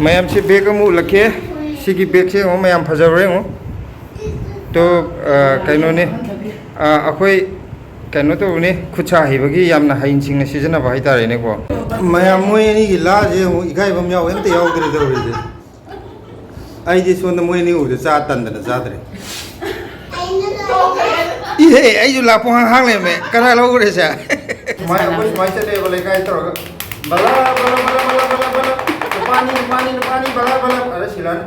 Mayam si bag amu lakhe sigi bag se ngo mayam phajawre ngo to kaino ne akhoi kaino to ne khucha hibagi yamna hain singna season ba haitare ne ko mayam moi ni gi la je igai bam yaw ente yaw dre do ri je ai je son moi ni u je cha tan da cha dre ihe ai ju la po hang le me kara lo re sa mai ko mai se le bale kai to bala bala bala bala bala bala pani pani pani bala bala are silan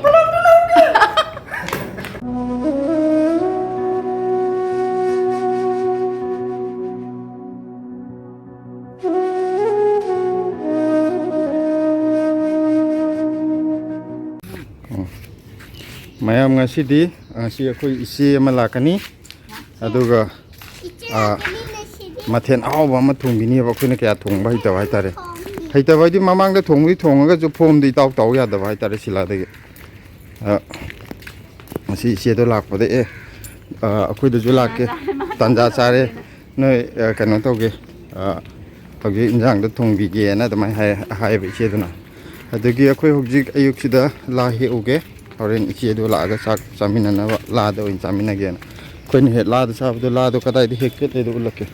bala bala mayam ngasidi si akhoi isi ama lakani aduga mathen awba ma thungbini ba khoina kya thungba hita ba tare hita ba di mamang da thongbi thonga ju phom di taw taw ya da ba tare sila de si isi do lak pa de akhoi da ju lak ke tanja chare noi kano to ge hogi injang da thongbi ge na da mai hai ba isi duna adugi akhoi hogi ayuk sida la he uge horen ichi do la ga sak chamina na la do in chamina ge na khoin he la da sab do la do kadai di hek te do lake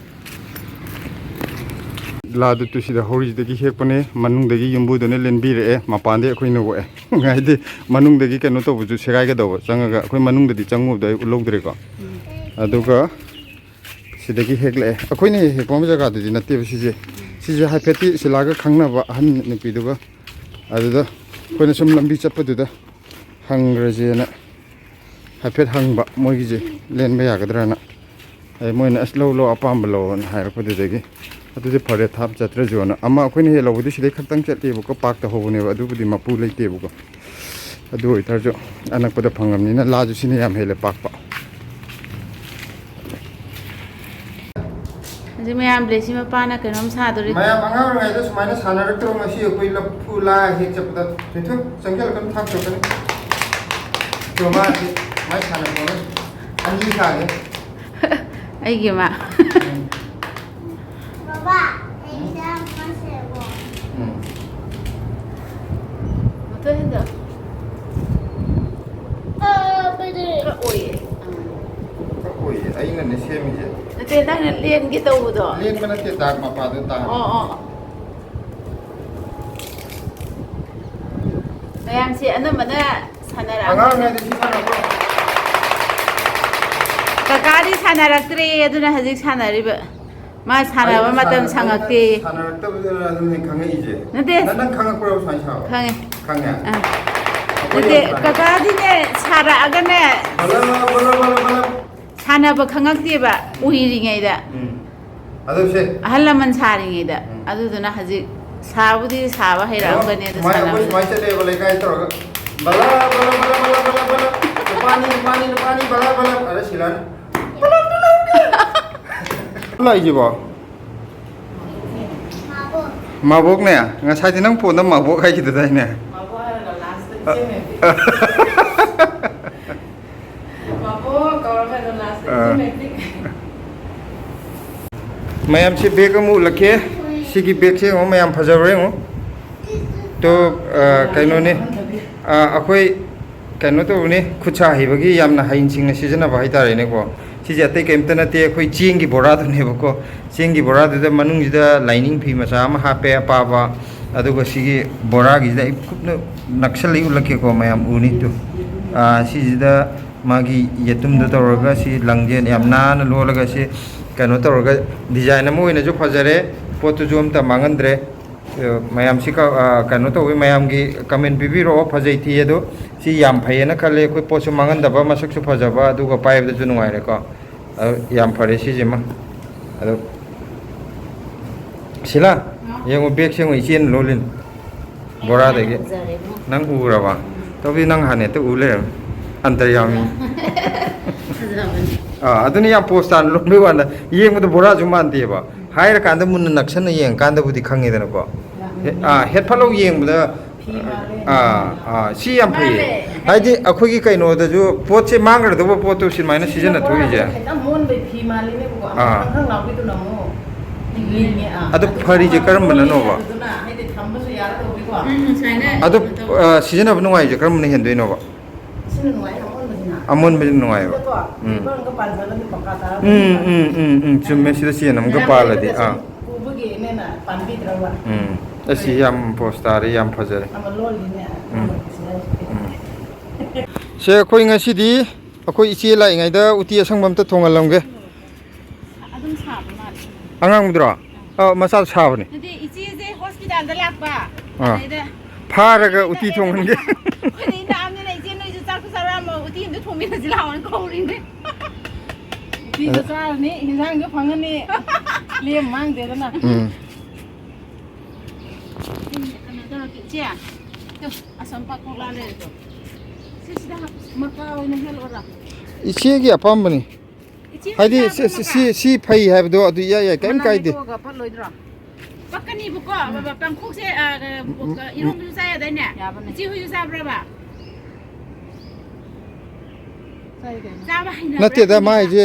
la do tu sida hori de gi hek pane manung de gi yumbu do ne len bi re mapan de khoi no go ngai de manung de gi keno to bu ju segai ga do chang ga khoi manung de di changu de ulog dre ko adu ga sida gi hek le khoi ne hek pom jaga de na te si je ha peti sila ga khangna ba han ne pi do ga adu da khoi ne sum lambi chap du da hangrazena hafet hangba moigi len ba yagadra na ai moina aslo lo apam lo na hair ko de gi adu je phare thap chatra jona ama khoini he lo budi sile khatang chati bu ko pak ta hobune ba adu budi mapu leite bu ko adu ithar jo anak pada phangam ni na la ju sine yam hele pak pa je mayam blesi ma pana kanom sa do ri mayam anga ngai da sumaina sana rak to ma si koi la phula he chapda thithu sangal kan thak to kan Cuma mai sana ko ani ka ne ai ge ma baba exam mase wo to he da bade oi oi ai na ne se mi je na te da len gi to bu do len mana te tak ma pa do ta mayam si anu mana sanara anga ngai da si sana ko kakari sanaraktre aduna hajik sanariba ma sanaba matam sangakte sana rak to bu da ne khangai je nade nan khanga ko sai sa khange khanga nade kakari ne sara agane bala bala bala bala sanaba khangakte ba uiri ngai da adu se halaman sari ngai da aduna hajik sabudi saba haira angane da sanaba mai chale bale kai to bala bala bala bala bala bala pani pani pani bala bala are silan bala bala lai ji bo mabok ne ngasai ti nang phone da mabok khai ji da dai ne mabok la last cheme mabok kawra la last cheme mayam si bag amu lakhe sigi bag se ngo mayam phajawre ngo to kaino ne akhoi kaino to ne khucha hibagi yamna hain singna season ba haitare ne ko si jate kemta na te akhoi ching gi bora do ne ko ching gi bora de manung ji da lining phi macha ma ha pe pa ba adu ko sigi bora gi da ikupna naksali ulake ko mayam uni to si ji da magi yetum da tawraga si langjen yamna na lolaga si kaino tawraga design mo ina jo phajare potu jom ta mangandre mayam si ka kaino to mayam gi comment bibiro phajai thi edo si yam phayena khale koi posu manganda ba masak su phajaba adu ko pai da ju nungai re ko yam phare si jema adu sila yengo bag se ngoi chen lolin bora de ge nang ura ba to bi nang hane to ule antar yami aduni yam postan lo me wana yengo to bora ju man de ba hair kan da mun naksan yeng kan da budi khangi da ko head phalo yeng da si yam phaye haidi akhoi gi kaino da ju pot se mangar do pot to sin maina season na thoi je mon be phi mali ne ko khang law bi tu na mo ling ne adu phari je karam bana no ba aduna haide thambu su yar to bi ko ꯁꯨꯃꯥꯏꯅ ꯑꯗꯣ ꯁꯤꯖꯤꯟꯅꯕ ꯅꯨꯡꯉꯥꯏꯁꯦ ꯀꯔꯝꯕꯅ ꯍꯦꯟꯗꯣꯏꯅꯣꯕ ꯁꯤꯅ ꯅꯨꯡꯉꯥꯏ ꯑꯃꯣꯟꯕꯁꯤꯅ ꯑꯃꯣꯟꯕꯁꯤꯅ ꯅꯨꯡꯉꯥꯏꯕ ꯏꯕꯪꯒ ꯄꯥꯟꯖꯜꯂꯗꯤ ꯄꯛꯀꯥ ꯇꯥꯔꯒ ꯆꯨꯝꯃꯦ ꯁꯤꯗ ꯆꯦꯟ ꯑꯃꯒ ꯄꯥꯜꯂꯗꯤ ꯄꯨꯕꯒꯤꯅꯦꯅ ꯄꯥꯟꯕꯤꯗ꯭ꯔꯕ ꯑꯁꯤ ꯌꯥꯝ ꯄꯣꯁ ꯇꯥꯔꯦ ꯌꯥꯝ ꯐꯖꯔꯦ ꯑꯃ ꯂꯣꯜꯂꯤꯅꯦ ꯁꯦ ꯑꯩꯈꯣꯏ ꯉꯁꯤꯗꯤ ꯑꯩꯈꯣꯏ ꯏꯆꯦ ꯂꯥꯛꯏꯉꯩꯗ ꯎꯇꯤ ꯑꯁꯪꯕ ꯑꯝꯇ ꯊꯣꯡꯍꯜꯂꯝꯒꯦ ꯑꯗꯨꯝ ꯁꯥꯕ ꯃꯥꯜꯂꯦ ꯑꯉꯥꯡꯕꯗꯨꯔꯣ ꯃꯆꯥ ꯁꯥꯕꯅꯤ ꯑꯗꯨꯗꯤ ꯏꯆꯦꯁꯦ ꯍꯣꯁꯄꯤꯇꯥꯜꯗ ꯂꯥꯛꯄ ꯑꯥ ꯑꯗꯩꯗ ꯐꯥꯔꯒ ꯎꯇꯤ ꯊꯣꯡꯍꯟꯒꯦ ꯑꯩꯈꯣꯏꯗꯤ ꯅꯛꯑꯕꯅꯤꯅ ꯏꯆꯦ ꯅꯣꯏꯁꯨ ꯆꯥꯛꯁꯨ ꯆꯥꯔꯛꯑꯝꯃꯣ ꯎꯇꯤ ꯑꯝꯇ ꯊꯣꯡꯃꯤꯟꯅꯁꯤ ꯂꯥꯛꯑꯣꯅ ꯀꯧꯔꯤꯅꯦ ꯎꯇꯤꯁꯨ ꯆꯥꯔꯅꯤ ꯏꯟꯁꯥꯡꯁꯨ ꯐꯪꯉꯅꯤ ꯂꯦꯝ ꯃꯥꯡꯗꯦꯗꯅ ꯀꯩꯅꯣ ꯇꯧꯔꯛꯀꯦ ꯏꯆꯦ ꯑꯁꯝ ꯄꯥꯛꯈꯣꯛꯂꯥ ꯂꯩꯔꯦꯗꯣ ꯁꯤꯁꯤꯗ ꯃꯀꯥ ꯑꯣꯏꯅ ꯍꯦꯜꯂꯛꯑꯣꯔꯥ ꯏꯆꯦꯒꯤ ꯑꯄꯥꯝꯕꯅꯤ ꯍꯥꯏꯗꯤ ꯁꯤ ꯐꯩ ꯍꯥꯏꯕꯗꯣ ꯑꯗꯨ ꯌꯥꯏ ꯀꯩꯝ ꯀꯥꯏꯗꯦ ꯄꯠꯂꯣꯏꯗ꯭ꯔꯣ ꯄꯛꯀꯅꯤꯕꯀꯣ ꯄꯥꯡꯈꯣꯛꯁꯦ ꯏꯔꯣꯝꯕꯁꯨ ꯆꯥ ꯌꯥꯗꯥꯏꯅꯦ ꯏꯆꯦ ꯍꯣꯏꯁꯨ ꯆꯥꯕ꯭ꯔꯕ ꯆꯥꯕ ꯍꯩꯅꯕ꯭ꯔꯥ ꯅꯠꯇꯦꯗ ꯃꯥꯏꯁꯦ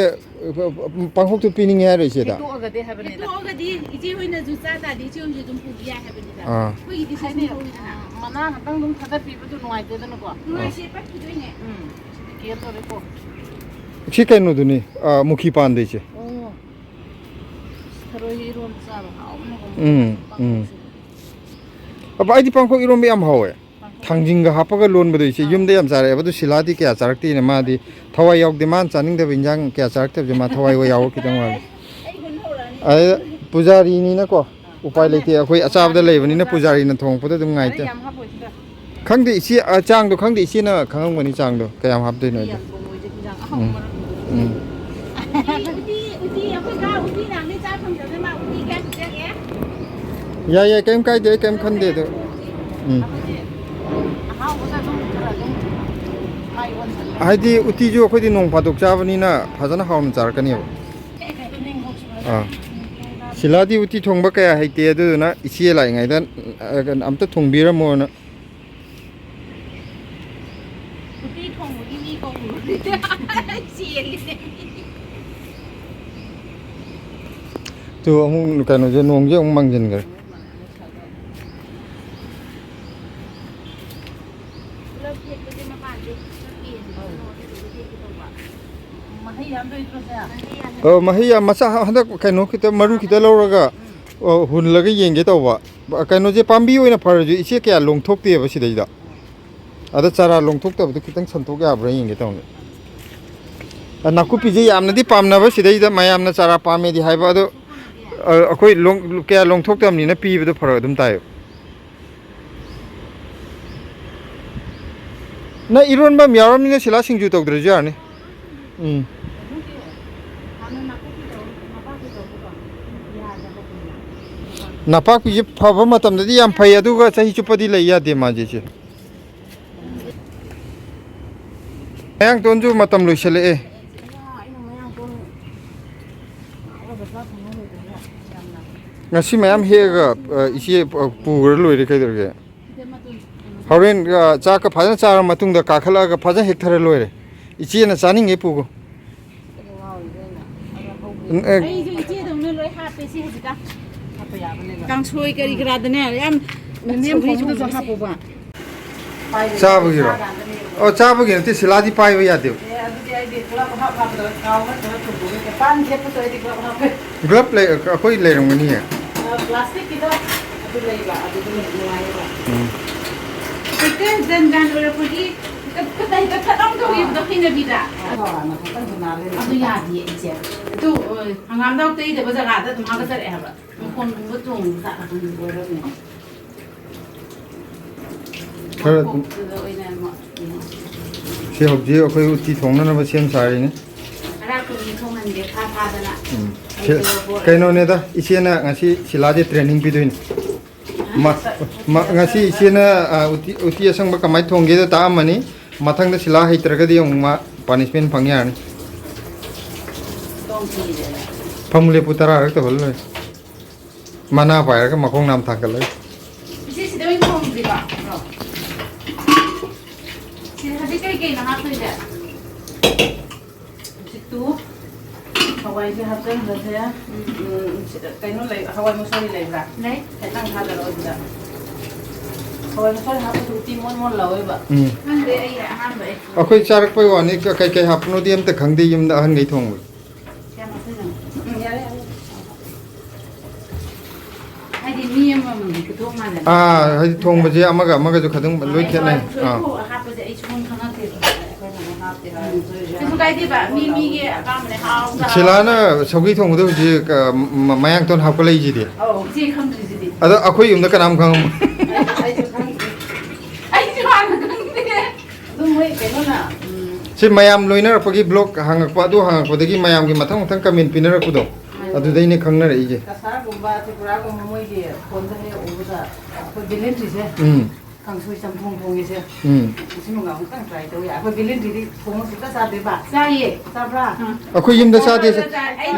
ꯄꯥꯡꯈꯣꯛꯇꯨ ꯄꯤꯅꯤꯡꯉꯦ ꯍꯥꯏꯔꯣ ꯏꯆꯦꯗ ꯇꯣꯛꯑꯒꯗꯤ ꯍꯥꯏꯕꯅꯤꯗ ꯇꯣꯛꯑꯒꯗꯤ ꯏꯆꯦ ꯍꯣꯏꯅꯁꯨ ꯆꯥ ꯇꯥꯔꯗꯤ ꯏꯆꯦ ꯍꯣꯏꯁꯨ ꯑꯗꯨꯝ ꯄꯨꯕ ꯌꯥꯏ ꯍꯥꯏꯕꯅꯤꯗ ꯑꯩꯈꯣꯏꯒꯤꯗꯤ ꯁꯤꯁꯨ ꯍꯧꯋꯤꯗꯅ ꯃꯅꯥ ꯈꯛꯇꯪ ꯑꯗꯨꯝ ꯊꯥꯗꯠꯄꯤꯕꯗꯨ ꯅꯨꯡꯉꯥꯏꯇꯦꯗꯅꯀꯣ ꯅꯨꯡꯉꯥꯏꯁꯦ ꯄꯠꯈꯤꯗꯣꯏꯅꯦ ꯁꯤꯗꯤ ꯀꯦꯠꯇꯣꯔꯦꯀꯣ ꯁꯤ ꯀꯩꯅꯣꯗꯨꯅꯤ ꯃꯨꯈꯤ ꯄꯥꯟꯗꯣꯏꯁꯦ ꯑꯣ ꯊꯔꯣꯏ ꯏꯔꯣꯟ ꯆꯥꯕ ꯍꯥꯎꯕꯅꯦ ꯑꯩꯗꯤ ꯄꯥꯡꯈꯣꯛ ꯏꯔꯣꯟꯕ ꯌꯥꯝ ꯍꯥꯎꯋꯦ ꯊꯥꯡꯖꯤꯡꯒ ꯍꯥꯞꯄꯒ ꯂꯣꯟꯕꯗꯣ ꯏꯆꯦ ꯌꯨꯝꯗ ꯌꯥꯝ ꯆꯥꯔꯛꯑꯦꯕ ꯑꯗꯨ ꯁꯤꯂꯥꯗꯤ ꯀꯌꯥ ꯆꯥꯔꯛꯇꯦꯅꯦ ꯃꯥꯗꯤ ꯊꯋꯥꯏ ꯌꯥꯎꯗꯦ ꯃꯥꯅ ꯆꯥꯅꯤꯡꯗꯕ ꯏꯟꯖꯥꯡ ꯀꯌꯥ ꯆꯥꯔꯛꯇꯕꯁꯦ ꯃꯥ ꯊꯋꯥꯏ ꯌꯥꯎꯕ ꯈꯤꯇꯪ ꯋꯥꯠꯂꯦ ꯑꯗ ꯄꯨꯖꯥꯔꯤꯅꯤꯅꯀꯣ ꯎꯄꯥꯏ ꯂꯩꯇꯦ ꯑꯩꯈꯣꯏ ꯑꯆꯥꯕꯗ ꯂꯩꯕꯅꯤꯅ ꯄꯨꯖꯥꯔꯤꯅ ꯊꯣꯡꯉꯛꯄꯗ ꯑꯗꯨꯝ ꯉꯥꯏꯇꯦ ꯈꯪꯗꯦ ꯏꯆꯦ ꯆꯥꯡꯗꯣ ꯈꯪꯗꯦ ꯏꯆꯦꯅ ꯈꯪꯉꯝꯒꯅꯤ ꯆꯥꯡꯗꯣ ꯀꯌꯥꯝ ꯍꯥꯞꯇꯣꯏꯅꯣ ꯎꯇꯤ ꯑꯩꯈꯣꯏ ꯀꯥ ꯎꯇꯤ ꯅꯍꯥꯟꯒꯩ ꯆꯥ ꯐꯪꯗꯕꯅꯤꯅ ꯃꯥ ꯎꯇꯤ ꯀꯌꯥ ꯄꯤꯖꯒꯦ ꯌꯥꯏ ꯀꯩꯝ ꯀꯥꯏꯗꯦ ꯑꯩ ꯀꯩꯝ ꯈꯟꯗꯦ ꯑꯗꯣ ꯍꯥꯏꯗꯤ ꯎꯇꯤꯁꯨ ꯑꯩꯈꯣꯏꯗꯤ ꯅꯣꯡ ꯐꯥꯗꯣꯛ ꯆꯥꯕꯅꯤꯅ ꯐꯖꯅ ꯍꯥꯎꯅ ꯆꯥꯔꯛꯀꯅꯦꯕ ꯁꯤꯂꯥꯗꯤ ꯎꯇꯤ ꯊꯣꯡꯕ ꯀꯌꯥ ꯍꯩꯇꯦ ꯑꯗꯨꯗꯨꯅ ꯏꯆꯦ ꯂꯥꯛꯏꯉꯩꯗ ꯑꯝꯇ ꯊꯣꯡꯕꯤꯔꯝꯃꯣꯅ ꯎꯇꯤ ꯊꯣꯡꯕꯒꯤ ꯃꯤ ꯀꯧꯔꯨꯔꯦ ꯆꯦꯜꯂꯤꯅꯦ ꯇꯨ ꯑꯃꯨꯛ ꯀꯩꯅꯣꯁꯦ ꯅꯣꯡꯁꯦ ꯑꯃꯨꯛ ꯃꯥꯡꯁꯤꯟꯈ꯭ꯔꯦ ꯃꯍꯩ ꯃꯆꯥ ꯍꯟꯗꯛ ꯀꯩꯅꯣ ꯈꯤꯇ ꯃꯔꯨ ꯈꯤꯇ ꯂꯧꯔꯒ ꯍꯨꯜꯂꯒ ꯌꯦꯡꯒꯦ ꯇꯧꯕ ꯀꯩꯅꯣꯁꯦ ꯄꯥꯝꯕꯤ ꯑꯣꯏꯅ ꯐꯔꯁꯨ ꯏꯆꯦ ꯀꯌꯥ ꯂꯣꯡꯊꯣꯛꯇꯦꯕ ꯁꯤꯗꯩꯗ ꯑꯗ ꯆꯥꯔꯥ ꯂꯣꯡꯊꯣꯛꯇꯕꯗꯣ ꯈꯤꯇꯪ ꯁꯟꯇꯣꯛ ꯌꯥꯕ꯭ꯔꯥ ꯌꯦꯡꯒꯦ ꯇꯧꯅꯤ ꯅꯥꯀꯨꯞꯄꯤꯁꯦ ꯌꯥꯝꯅꯗꯤ ꯄꯥꯝꯅꯕ ꯁꯤꯗꯩꯗ ꯃꯌꯥꯝꯅ ꯆꯥꯔꯥ ꯄꯥꯝꯃꯦꯗꯤ ꯍꯥꯏꯕ ꯑꯗꯣ ꯑꯩꯈꯣই ꯀꯌꯥ ꯂꯣꯡꯊꯣꯛꯇꯕꯅꯤꯅ ꯄꯤꯕꯗꯣ ꯐꯔꯛ ꯑꯗꯨꯝ ꯇꯥꯏꯌꯦꯕ ꯅꯪ ꯏꯔꯣꯟꯕ ꯑꯃ ꯌꯥꯎꯔꯕꯅꯤꯅ ꯁꯤꯂꯥ ꯁꯤꯡꯖꯨ ꯇꯧꯗ꯭ꯔꯁꯨ ꯌꯥꯔꯅꯤ ꯅꯄꯥꯛꯄꯤꯁꯦ ꯐꯕ ꯃꯇꯝꯗꯗꯤ ꯌꯥꯝ ꯐꯩ ꯑꯗꯨꯒ ꯆꯍꯤ ꯆꯨꯞꯄꯗꯤ ꯂꯩ ꯌꯥꯗꯦ ꯃꯥꯁꯦ ꯃꯌꯥꯡꯇꯣꯟꯁꯨ ꯃꯇꯝ ꯂꯣꯏꯁꯤꯜꯂꯛꯑꯦ ꯉꯁꯤ ꯃꯌꯥꯝ ꯍꯦꯛꯑꯒ ꯏꯆꯦ ꯄꯨꯈ꯭ꯔ ꯂꯣꯏꯔꯦ ꯀꯩꯗꯧꯔꯒꯦ ꯍꯣꯔꯦꯟ ꯆꯥꯛꯀ ꯐꯖꯅ ꯆꯥꯔ ꯃꯇꯨꯡꯗ ꯀꯥꯈꯠꯂꯛꯑꯒ ꯐꯖꯅ ꯍꯦꯛꯊꯔ ꯂꯣꯏꯔꯦ ꯏꯆꯦꯅ ꯆꯥꯅꯤꯡꯉꯦ ꯄꯨꯈꯣ ꯑꯩꯁꯨ ꯏꯆꯦꯗꯧꯅ ꯂꯣꯏ ꯍꯥꯞꯄꯦ ꯁꯤ ꯍꯧꯖꯤꯛꯀ ꯀꯥꯡꯁꯣꯏ ꯀꯔꯤ ꯀꯔꯥꯗꯅꯦ ꯌꯥꯝ ꯍꯥꯞꯄꯨꯕ ꯆꯥꯕꯒꯤꯔꯣ ꯆꯥꯕꯒꯤ ꯅꯠꯇꯦ ꯁꯤꯂꯥꯗꯤ ꯄꯥꯏꯕ ꯌꯥꯗꯦꯕ ꯒ꯭ꯂꯞ ꯑꯩꯈꯣꯏ ꯂꯩꯔꯝꯒꯅꯤꯌꯦ ꯄ꯭ꯂꯥꯁꯇꯤꯛꯀꯤꯗꯣ ꯑꯗꯨ ꯂꯩꯕ ꯑꯗꯨꯗꯨꯅ ꯅꯨꯡꯉꯥꯏꯌꯦꯕ ꯖꯟ ꯖꯥꯟ ꯑꯣꯏꯔꯛꯄꯒꯤ ꯈꯇꯪ ꯇꯧꯈꯤꯕꯗꯣ ꯍꯩꯅꯕꯤꯗ ꯑꯗꯨ ꯌꯥꯗꯤꯌꯦ ꯏꯆꯦ ꯑꯗꯨ ꯍꯪꯒꯥꯝꯗ ꯇꯩꯗꯕ ꯖꯒꯥꯗ ꯑꯗꯨꯝ ꯍꯥꯒꯠꯆꯔꯛꯑꯦ ꯍꯥꯏꯕ ꯃꯈꯣꯟꯒꯨꯝꯕ ꯆꯣꯡꯕ ꯑꯣꯏꯔꯕꯅꯦ ꯈꯔ ꯁꯤ ꯍꯧꯖꯤꯛ ꯑꯩꯈꯣꯏ ꯎꯇꯤ ꯊꯣꯡꯅꯅꯕ ꯁꯦꯝ ꯁꯥꯔꯤꯅꯤ ꯀꯩꯅꯣꯅꯦꯗ ꯏꯆꯦꯅ ꯉꯁꯤ ꯁꯤꯂꯥꯗꯤ ꯇ꯭ꯔꯦꯅꯤꯡ ꯄꯤꯗꯣꯏꯅꯤ ꯉꯁꯤ ꯏꯆꯦꯅ ꯎꯇꯤ ꯑꯁꯪꯕ ꯀꯃꯥꯏꯅ ꯊꯣꯡꯒꯦꯗ ꯇꯥꯛꯑꯝꯃꯅꯤ ꯃꯊꯪꯗ ꯁꯤꯂꯥ ꯍꯩꯇ꯭ꯔꯒꯗꯤ ꯑꯃꯨꯛ ꯃꯥ ꯄꯥꯅꯤꯁꯃꯦꯟ ꯐꯪ ꯌꯥꯔꯅꯤ ꯐꯝ ꯂꯦꯞꯄꯨ 10 ꯔꯛ ꯇꯧꯍꯜ ꯂꯣꯏꯔꯦ ꯃꯅꯥ ꯄꯥꯏꯔꯒ ꯃꯈꯣꯡ ꯅꯥꯝ ꯊꯥꯡꯒꯠꯂꯒ 이제 시대의 공부가 지금 하지 그게 나 하트인데 ꯍꯧꯖꯤꯛꯇꯨ ꯍꯋꯥꯏꯁꯦ ꯍꯥꯞꯆꯤꯟꯕꯁꯦ ꯀꯩꯅꯣ ꯂꯩ ꯍꯋꯥꯏ ꯃꯨꯁꯣꯔꯤ ꯂꯩꯕ꯭ꯔꯥ 네 ꯈꯤꯇꯪ ꯊꯥꯗꯔꯛꯑꯣ ꯑꯗꯨꯗ Thôi thôi hấp tụ tim môn lẩu vậy. ꯈꯪꯗꯦ ꯑꯩ ꯑꯍꯥꯟꯕ ꯑꯩ ꯑꯩꯈꯣꯏ ꯆꯥꯔꯛꯄꯩ ꯋꯥꯅꯤ ꯀꯩ ꯍꯥꯞꯄꯅꯣꯗꯤ ꯑꯝꯇ ꯈꯪꯗꯦ ꯌꯨꯝꯗ ꯑꯍꯟꯈꯩ ꯊꯣꯡꯕ ꯀꯌꯥꯝ ꯍꯥꯞꯇꯣꯏꯅꯣ Nhớ đấy. ꯍꯥꯏꯗꯤ ꯃꯤ ꯑꯃꯃꯝꯒꯤ ꯈꯨꯊꯣꯡ ꯃꯥꯟꯅꯗꯦ ꯍꯥꯏꯗꯤ ꯊꯣꯡꯕꯁꯦ ꯑꯃꯒ ꯑꯃꯒꯁꯨ ꯈꯤꯇꯪ ꯂꯣꯏ ꯈꯦꯠꯅꯩ ꯍꯥꯞꯄꯁꯦ ꯑꯩ ꯁꯨꯡ ꯈꯪꯉꯛꯇꯦꯕ Rồi ꯀꯩꯁꯨ ꯀꯥꯏꯗꯦꯕ ꯃꯤꯒꯤ ꯑꯄꯥꯝꯕꯅꯦ ꯍꯥꯎꯗ ꯁꯤꯂꯥꯅ ꯁꯧꯒ꯭ꯔꯤ ꯊꯣꯡꯕꯗ ꯍꯧꯖꯤꯛ ꯃꯌꯥꯡꯇꯣꯟ ꯍꯥꯞꯄ ꯂꯩꯁꯤꯗꯤ ꯏꯆꯦ ꯈꯪꯗ꯭ꯔꯤꯁꯤꯗꯤ ꯑꯗꯣ ꯑꯩꯈꯣꯏ ꯌꯨꯝꯗ ꯀꯅꯥꯝ ꯈꯪꯉꯝꯃꯣꯏ ꯑꯩꯁꯨ ꯍꯥꯟꯅ ꯈꯪꯗꯦ Đúng rồi, cái nó là ꯁꯤ ꯃꯌꯥꯝ ꯂꯣꯏꯅꯔꯛꯄꯒꯤ ꯕ꯭ꯂꯣꯛ ꯍꯪꯉꯛꯄ ꯑꯗꯨ ꯍꯪꯉꯛꯄꯗꯒꯤ ꯃꯌꯥꯝꯒꯤ ꯃꯊꯪ ꯃꯊꯪ ꯀꯃꯦꯟ ꯄꯤꯅꯔꯛꯄꯗꯣ ꯑꯗꯨꯗꯩꯅꯦ ꯈꯪꯅꯔꯛꯏꯁꯦ Kasaragumba, Tripuragumba moigi khonda he ubuda akhoi bilendri se kangsoi chamthong thongi se simunga ungtang try tawi akhoi bilendri di thong su ta sa de ba ꯆꯥꯏꯌꯦ sabra ꯑꯩꯈꯣꯏ ꯌꯨꯝꯗ ꯆꯥꯗꯦ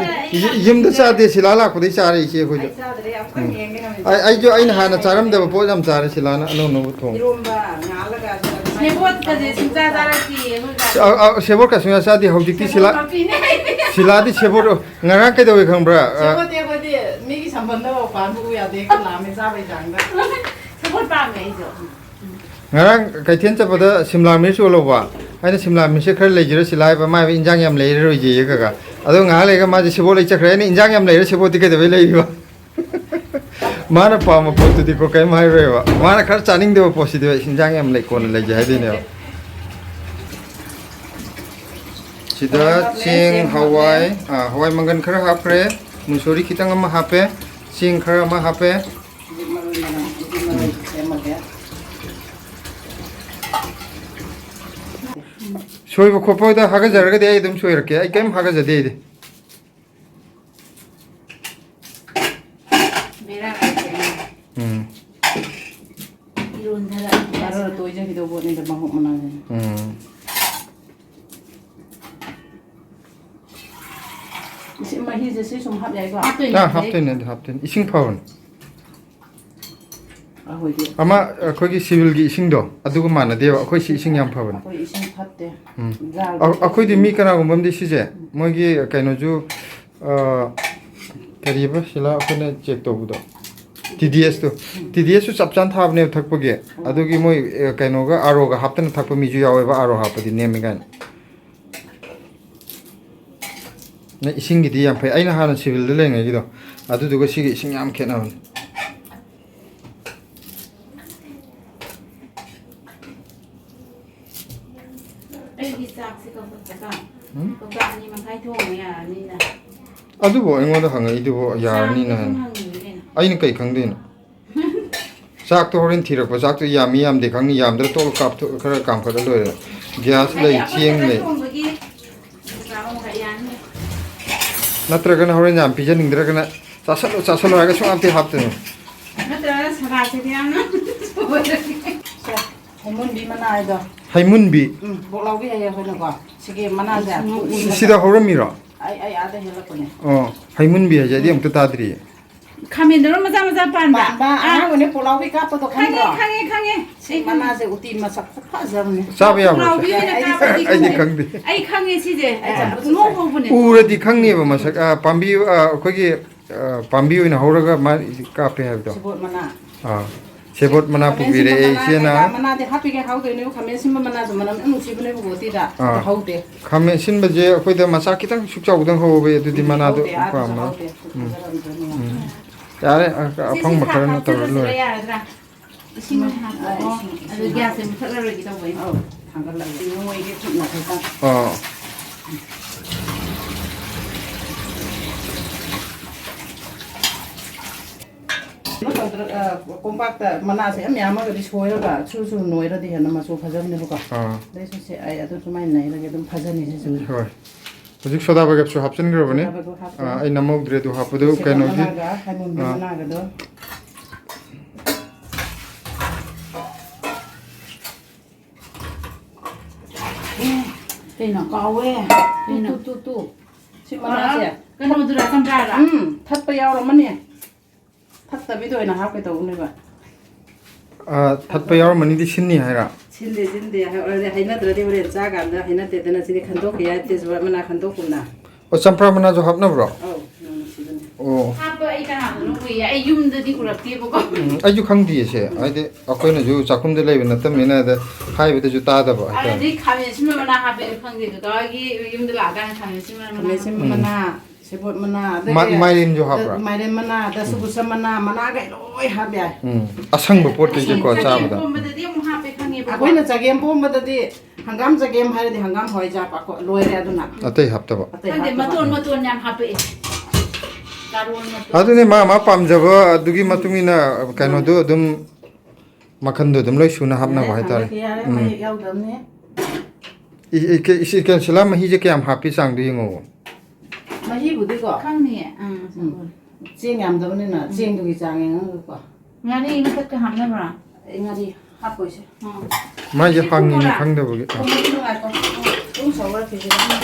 ꯌꯨꯝꯗ ꯆꯥꯗꯦ ꯁꯤꯂꯥ ꯂꯥꯛꯄꯗꯩ ꯆꯥꯔꯦ ꯏꯆꯦ ꯑꯩꯈꯣꯏꯁꯨ ai sa de amkang yenge na ꯑꯩꯁꯨ ꯑꯩꯅ ꯍꯥꯟꯅ ꯆꯥꯔꯝꯗꯕ ꯄꯣꯠ ꯌꯥꯝ ꯆꯥꯔꯦ ꯁꯤꯂꯥꯅ ꯑꯅꯧ ꯑꯅꯧꯕ ꯊꯣꯡ iromba ngalaga ꯁꯦꯕꯣꯠꯀꯁꯦ ꯁꯨꯡꯆꯥ ꯆꯥꯔꯛꯇꯤꯌꯦ ꯑꯩꯈꯣꯏ ꯁꯦꯕꯣꯠ ꯀꯁꯨ ꯆꯥꯗꯦ ꯍꯧꯖꯤꯛꯇꯤ ꯁꯤꯂꯥꯗꯤ ꯁꯦꯕꯣꯠ ꯉꯔꯥꯡ ꯀꯩꯗꯧꯋꯦ ꯈꯪꯕ꯭ꯔꯥ sebo te ko de migi sambandha ba pan bu ya de ko lame sa bai jangda ꯁꯦꯕꯣꯠ ꯄꯥꯝꯃꯦ ꯑꯩꯁꯨ ꯉꯔꯥꯡ ꯀꯩꯊꯦꯜ ꯆꯠꯄꯗ ꯁꯤꯝꯂꯥ ꯃꯤꯔꯆ ꯑꯣꯜꯍꯧꯕ ꯑꯩꯅ ꯁꯤꯝꯂꯥ ꯃꯤꯔꯆꯁꯦ ꯈꯔ ꯂꯩꯖꯔ ꯁꯤꯂꯥ ꯍꯥꯏꯕ ꯃꯥꯏꯕ ꯏꯟꯖꯥꯡ ꯌꯥꯝ ꯂꯩꯔꯔꯣꯏꯖꯩꯌꯦ ꯀꯀꯥ ꯑꯗꯣ ꯉꯥꯏꯍꯥꯛ ꯂꯩꯔꯒ ꯃꯥꯁꯦ ꯁꯦꯕꯣꯠ ꯂꯩ ꯆꯠꯈ꯭ꯔꯦ ꯑꯩꯅ ꯏꯟꯖꯥꯡ ꯌꯥꯝ ꯂꯩꯔ ꯁꯦꯕꯣꯠꯇꯤ ꯀꯩꯗꯧꯕꯩ ꯂꯩꯔꯤꯕ ꯃꯥꯅ ꯄꯥꯝꯕ ꯄꯣꯠꯇꯨꯗꯤꯀꯣ ꯀꯩꯝ ꯍꯥꯏꯔꯣꯏꯕ ꯃꯥꯅ ꯈꯔ ꯆꯥꯅꯤꯡꯗꯕ ꯄꯣꯠꯁꯤꯗꯤ ꯏꯟꯖꯥꯡ ꯌꯥꯝ ꯂꯩ ꯀꯣꯟꯅ ꯂꯩꯖꯦ ꯍꯥꯏꯗꯣꯏꯅꯦꯕ ꯁꯤꯗ ꯆꯦꯡ ꯍꯋꯥꯏ ꯍꯋꯥꯏ ꯃꯪꯒꯟ ꯈꯔ ꯍꯥꯞꯈ꯭ꯔꯦ ꯃꯨꯁꯣꯔꯤ ꯈꯤꯇꯪ ꯑꯃ ꯍꯥꯞꯄꯦ ꯆꯦꯡ khara ama hape soiba khopa da haga jarga de idum soirake ai kem haga jade ide Bera irundara Baru tu aja kita buat ni dah mahuk mana ni. Isi mahi jesi sum hap jai ko. Na hapten ising phawon Ahoi dia. ama akhoi civil gi ising do aduga mana de akhoi si ising yam phawon Ahoi isi phatte. akhoi di mi kana gum di si je moi gi kaino ju kariba sila akhone check to budo TDS to TDS su chapchan thabne thakpage adugi moi kaino ga aro ga hapten thakpa mi ju yawe ba aro hapadi nemi gan na ising gi di yam phai aina hana civil de lenga gi do adu duga si gi ising yam khena hon adu bo engo da hanga idu bo yarni na aina kai khangde na sak to horin thirak ba sak to yami yam de khang yam da to kap to khara kam khara lo gas lei chieng lei natraga na horin yam pijan indra kana sasalo aga so amte hapte no natraga sarate diana Hamun bi mana ida. haimun bi Bolau bi ya hono ko. Sige mana ja. sida horami ro Ai ada hela ko ne. oh haimun bi ja di amta tadri khamendro maza maza panba Ba ana ne polau bi ka to to khang ro. khange Sig mana je uti ma sak pha jam ne. sabe ya Polau bi na ka ba ai di khangde ai khange sije no ho bune ura di khangni ba masak pambi khogi pambi oina horaga ma ka pe ha do Sebut mana. sebot mana pubire sena mana de happy ke hau de ne khamen sim mana zo mana anu si bune bu ti da hau de. khame sin ba je khoi da masa kitang sukchau dang ho be du di mana do pa ma yare apang makara na tor lo ising ha adu gas em thara ro gi taw bai Hanggal la ti ngoi ge thut na ta. Compacta mana se am yama ga soi ra ga chu noi ra di na ma chu phajam ne ko dai su se ai adu mai nai la ge dum phajani se chu hoi hojik soda ba gap su hapchen gro bane ai namok dre du hapudu kaino gi ga hamun mana ga do Tena kawe tena tu si mana se kan mo dura sampra ra that pa yaw ra man ne that ta bi do na ha ke to ne ba that pa yaw mani di sinni haira Sinde haina dra de ore cha ga da haina te na si khan to ke ya te mana khan to ku na o champra mana jo hapna bro oh no si ne ꯑꯣ ꯍꯥꯞꯄ ꯑꯩ ꯀꯅꯥꯗꯅꯣ ꯎꯏꯌꯦ ꯑꯩ ꯌꯨꯝꯗꯗꯤ ꯎꯔꯛꯇꯦꯕꯀꯣ ꯑꯩꯁꯨ ꯈꯪꯗꯦꯁꯦ ꯍꯥꯏꯗꯤ ꯑꯩꯈꯣꯏꯅꯁꯨ ꯆꯥꯛꯈꯨꯝꯗ ꯂꯩꯕ ꯅꯠꯇꯕꯅꯤꯅ ꯑꯗ ꯍꯥꯏꯕꯗꯁꯨ ꯇꯥꯗꯕ ꯍꯥꯏꯇꯥꯔꯦ ꯑꯗꯨꯗꯤ ꯈꯥꯃꯦꯟ ꯑꯁꯤꯟꯕ ꯃꯅꯥ ꯍꯥꯞꯄꯦ ꯈꯪꯗꯦ ꯀꯀꯥꯒꯤ ꯌꯨꯝꯗ ꯂꯥꯛꯑꯀꯥꯟꯗ ꯈꯥꯃꯦꯟ ꯑꯁꯤꯟꯕ ꯃꯅꯥ ꯈꯥꯃꯦꯟ ꯑꯁꯤꯟꯕ ꯃꯅꯥ ꯁꯦꯕꯣꯠ ꯃꯅꯥ ꯃꯥꯏꯔꯦꯟꯁꯨ ꯍꯥꯞꯄ꯭ꯔꯥ ꯃꯥꯏꯔꯦꯟ ꯃꯅꯥ ꯗꯁꯀꯨꯁ ꯃꯅꯥ ꯃꯅꯥꯒꯩ ꯂꯣꯏ ꯍꯥꯞ ꯌꯥꯏ ꯑꯁꯪꯕ ꯄꯣꯠꯈꯩꯁꯦꯀꯣ ꯆꯒꯦꯝ ꯆꯥꯕꯗ ꯄꯣꯝꯕꯗꯗꯤ ꯑꯃꯨꯛ ꯍꯥꯞꯄꯦ ꯈꯪꯉꯦꯕꯀꯣ ꯑꯩꯈꯣꯏꯅ ꯆꯒꯦꯝ ꯄꯣꯝꯕꯗꯗꯤ ꯍꯪꯒꯥꯝ ꯆꯒꯦꯝ ꯍꯥꯏꯔꯗꯤ ꯍꯪꯒꯥꯝ ꯍꯋꯥꯏꯖꯥꯔ ꯂꯣꯏꯔꯦ ꯑꯗꯨꯅ ꯑꯇꯩ ꯍꯥꯞꯇꯕ ꯑꯇꯩ ꯈꯪꯗꯦ ꯍꯥꯞꯇꯕ ꯃꯇꯣꯟ ꯌꯥꯝ ꯍꯥꯞꯄꯛꯑꯦ ꯀꯥꯔꯣꯟ ꯃꯇꯣꯟ ꯑꯗꯨꯅꯤ ꯃꯥ ꯄꯥꯝꯖꯕ ꯑꯗꯨꯒꯤ ꯃꯇꯨꯡ ꯏꯟꯅ ꯀꯩꯅꯣꯗꯣ ꯑꯗꯨꯝ ꯃꯈꯟꯗꯣ ꯑꯗꯨꯝ ꯂꯣꯏ ꯁꯨꯅ ꯍꯥꯞꯅꯕ ꯍꯥꯏꯇꯥꯔꯦ ꯌꯥꯔꯦ ꯃꯌꯦꯛ ꯌꯥꯎꯗꯕꯅꯤ ꯁꯤꯂꯥ ꯃꯍꯤꯁꯦ ꯀꯌꯥꯝ ꯍꯥꯞꯄꯤ ꯆꯥꯡꯗꯣ ꯌꯦꯡꯉꯣ ꯃꯍꯤꯕꯨꯗꯤꯀꯣ ꯈꯪꯅꯤꯌꯦ ꯆꯦꯡ ꯌꯥꯝꯗꯕꯅꯤꯅ ꯆꯦꯡꯗꯨꯒꯤ ꯆꯥꯡ ꯌꯦꯡꯉꯒꯀꯣ ꯉꯥꯔꯤ ꯃꯊꯛꯇ ꯍꯥꯞꯅꯕ꯭ꯔꯥ ꯑꯩ ꯉꯥꯔꯤ ꯍꯥꯞꯄꯣꯏꯁꯦ ꯃꯥꯏꯁꯦ ꯍꯪꯉꯤꯅꯤ ꯈꯪꯗꯕꯒꯤ ꯊꯣꯡꯕꯗꯤ ꯅꯨꯡꯉꯥꯏꯀꯣ ꯑꯗꯨꯝ ꯁꯧꯒꯠꯈꯤꯁꯤꯔ